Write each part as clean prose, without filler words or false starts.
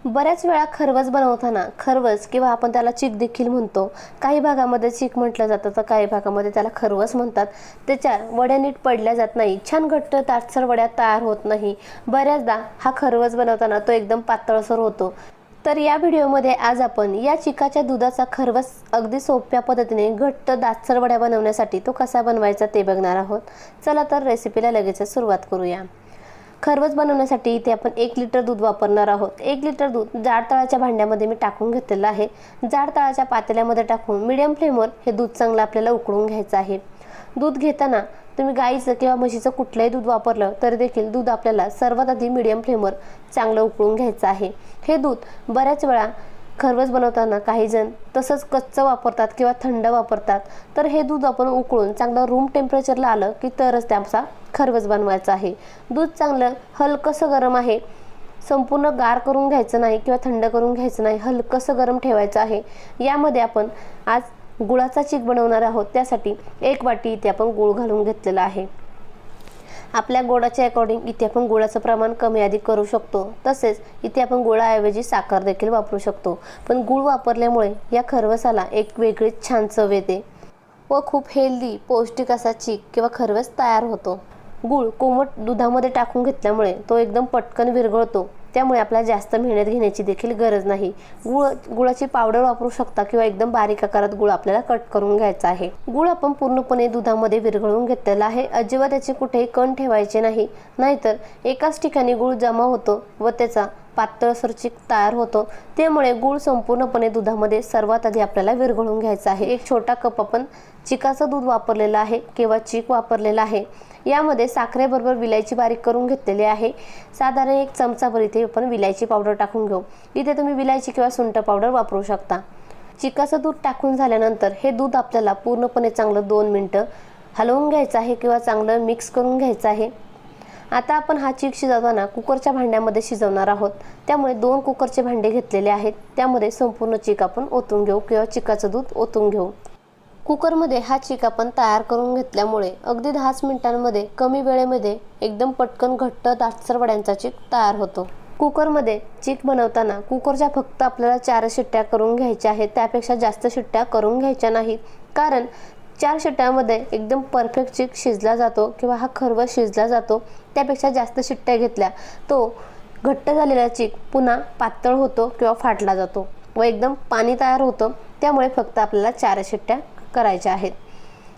बऱ्याच वेळा खरवस बनवताना खरवस किंवा आपण त्याला चीक देखील म्हणतो, काही भागामध्ये चीक म्हटलं जातं तर काही भागामध्ये त्याला खरवस म्हणतात। त्याच्या वड्या नीट पडल्या जात नाही, छान घट्ट ताटसर वड्या तयार होत नाही। बऱ्याचदा हा खरवस बनवताना तो एकदम पातळसर होतो। तर या व्हिडिओमध्ये आज आपण या चिकाच्या दुधाचा खरवस अगदी सोप्या पद्धतीने घट्ट दाटसर वड्या बनवण्यासाठी तो कसा बनवायचा ते बघणार आहोत। चला तर रेसिपीला लगेच सुरुवात करूया। खरवस बनवण्यासाठी इथे आपण 1 लिटर दूध वापरणार आहोत। 1 लिटर दूध जाड तळाच्या भांड्यामध्ये मी टाकून घेतलेलं आहे। जाड तळाच्या पातेल्यामध्ये टाकून मीडियम फ्लेमवर हे दूध चांगलं आपल्याला उकळून घ्यायचं आहे। दूध घेताना तुम्ही गाईचं किंवा म्हशीचं कुठलंही दूध वापरलं तर देखील दूध आपल्याला सर्वात आधी मीडियम फ्लेमवर चांगलं उकळून घ्यायचं आहे। हे दूध बऱ्याच वेळा खरवस बनवताना काही जण तसंच कच्चं वापरतात किंवा थंड वापरतात, तर हे दूध आपण उकळून चांगलं रूम टेम्परेचरला आलं की तरच त्याचा खरवस बनवायचा आहे। दूध चांगलं हलकंसं गरम आहे, संपूर्ण गार करून घ्यायचं नाही किंवा थंड करून घ्यायचं नाही, हलकंसं गरम ठेवायचं आहे। यामध्ये आपण आज गुळाचा चीक बनवणार आहोत, त्यासाठी 1 वाटी इथे आपण गूळ घालून घेतलेला आहे। आपल्या गोडाच्या अकॉर्डिंग इथे आपण गुळाचं प्रमाण कमी अधिक करू शकतो, तसेच इथे आपण गुळाऐवजी साखर देखील वापरू शकतो। पण गूळ वापरल्यामुळे या खरवसाला एक वेगळीच छान चव येते व खूप हेल्दी पौष्टिक असा चीक किंवा खरवस तयार होतो। गूळ कोमट दुधामध्ये टाकून घेतल्यामुळे तो एकदम पटकन विरघळतो, त्यामुळे आपल्याला जास्त मेहनत घेण्याची देखील गरज नाही। गुळाची पावडर वापरू शकता किंवा एकदम बारीक आकारात गुळ आपल्याला कट करून घ्यायचा आहे। गुळ आपण पूर्णपणे दुधामध्ये विरघळून घेतलेला आहे, अजिबात त्याचे कुठेही कण ठेवायचे नाही, नाहीतर एकाच ठिकाणी गुळ जमा होतो व त्याचा पातळसर चीक तयार होतो। त्यामुळे गूळ संपूर्णपणे दुधामध्ये सर्वात आधी आपल्याला विरघळून घ्यायचा आहे। एक छोटा कप आपण चिकाचं दूध वापरलेलं आहे किंवा चीक वापरलेला आहे। यामध्ये साखरेबरोबर विलायची बारीक करून घेतलेली आहे। साधारण 1 चमचाभर इथे आपण विलायची पावडर टाकून घेऊ। इथे तुम्ही विलायची किंवा सुंठ पावडर वापरू शकता। चिकाचं दूध टाकून झाल्यानंतर हे दूध आपल्याला पूर्णपणे चांगलं 2 मिनिटं हलवून घ्यायचं आहे किंवा चांगलं मिक्स करून घ्यायचं आहे। आता आपण हा चीक शिजवताना कुकरच्या भांड्यामध्ये शिजवणार आहोत, त्यामुळे 2 कुकरचे भांडे घेतलेले आहेत। त्यामध्ये संपूर्ण चीक आपण ओतून घेऊ किंवा चिकाचं दूध ओतून घेऊ। कुकरमध्ये हा चीक आपण तयार करून घेतल्यामुळे अगदी 10 मिनिटांमध्ये कमी वेळेमध्ये एकदम पटकन घट्ट दाटसर वड्यांचा चीक तयार होतो। कुकरमध्ये चीक बनवताना कुकरच्या फक्त आपल्याला 4 शिट्ट्या करून घ्यायच्या आहेत, त्यापेक्षा जास्त शिट्ट्या करून घ्यायच्या नाहीत, कारण 4 शिट्ट्यामध्ये एकदम परफेक्ट चीक शिजला जातो किंवा हा खरवस शिजला जातो। त्यापेक्षा जास्त शिट्ट्या घेतल्या तो घट्ट झालेला चीक पुन्हा पातळ होतो किंवा फाटला जातो व एकदम पाणी तयार होतं। त्यामुळे फक्त आपल्याला 4 शिट्ट्या करायच्या आहेत।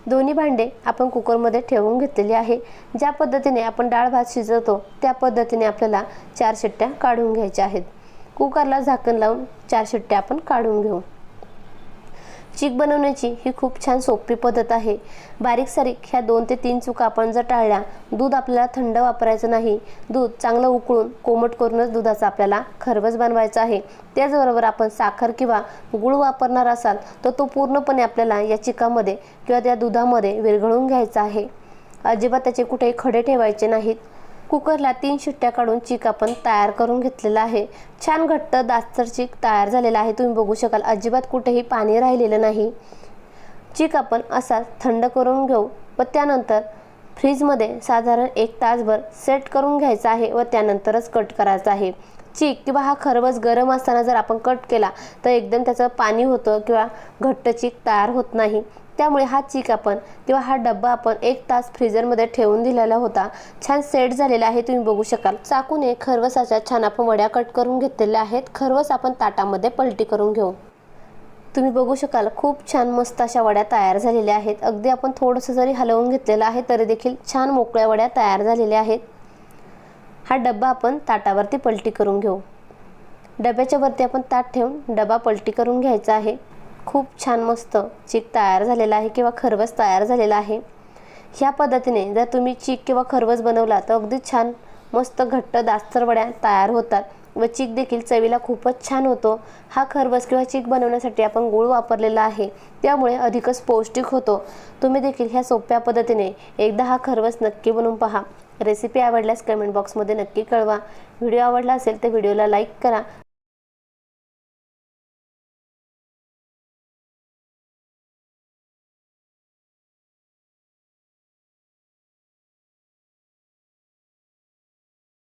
दोन्ही भांडे आपण कुकरमध्ये ठेवून घेतलेली आहे। ज्या पद्धतीने आपण डाळ भात शिजवतो त्या पद्धतीने आपल्याला 4 शिट्ट्या काढून घ्यायच्या आहेत। कुकरला झाकण लावून 4 शिट्ट्या आपण काढून घेऊ। चीक बनवण्याची ही खूप छान सोपी पद्धत आहे। बारीक सारीक ह्या 2 ते 3 चुका आपण जर टाळल्या, दूध आपल्याला थंड वापरायचं नाही, दूध चांगलं उकळून कोमट करूनच दुधाचा आपल्याला खरवस बनवायचा आहे। त्याचबरोबर आपण साखर किंवा गूळ वापरणार असाल तर तो पूर्णपणे आपल्याला या चिकामध्ये किंवा त्या दुधामध्ये विरघळून घ्यायचा आहे, अजिबात त्याचे कुठेही खडे ठेवायचे नाहीत। कुकरला 3 शिट्ट्या काढून चीक आपण तयार करून घेतलेला आहे। छान घट्ट दाटसर चीक तयार झालेला आहे, तुम्ही बघू शकाल अजिबात कुठेही पाणी राहिलेलं नाही। चीक आपण असा थंड करून घेऊ व त्यानंतर फ्रीजमध्ये साधारण 1 तासभर सेट करून घ्यायचा आहे व त्यानंतरच कट करायचा आहे। चीक किंवा हा खरवस गरम असताना जर आपण कट केला तर एकदम त्याचं पाणी होतं किंवा घट्ट चीक तयार होत नाही। त्यामुळे हा चीक आपण किंवा हा डब्बा आपण 1 तास फ्रीजरमध्ये ठेवून दिलेला होता, छान सेट झालेला आहे, तुम्ही बघू शकाल। चाकूने खरवसाच्या छान आपण वड्या कट करून घेतलेल्या आहेत। खरवस आपण ताटामध्ये पलटी करून घेऊ। तुम्ही बघू शकाल खूप छान मस्त अशा वड्या तयार झालेल्या आहेत। अगदी आपण थोडंसं जरी हलवून घेतलेलं आहे तरी देखील छान मोकळ्या वड्या तयार झालेल्या आहेत। हा डब्बा आपण ताटावरती पलटी करून घेऊ। डब्याच्या वरती आपण ताट ठेवून डबा पलटी करून घ्यायचा आहे। खूप छान मस्त चीक तयार झालेला आहे किंवा खरवस तयार झालेला आहे। ह्या पद्धतीने जर तुम्ही चीक किंवा खरवस बनवला तर अगदी छान मस्त घट्ट दाटसर वड्या तयार होतात व चीक देखील चवीला खूपच छान होतो। हा खरवस किंवा चीक बनवण्यासाठी आपण गूळ वापरलेला आहे, त्यामुळे अधिकच पौष्टिक होतो। तुम्ही देखील ह्या सोप्या पद्धतीने एकदा हा खरवस नक्की बनवून पहा। रेसिपी आवडल्यास कमेंट बॉक्समध्ये नक्की कळवा। व्हिडिओ आवडला असेल तर व्हिडिओला लाईक करा।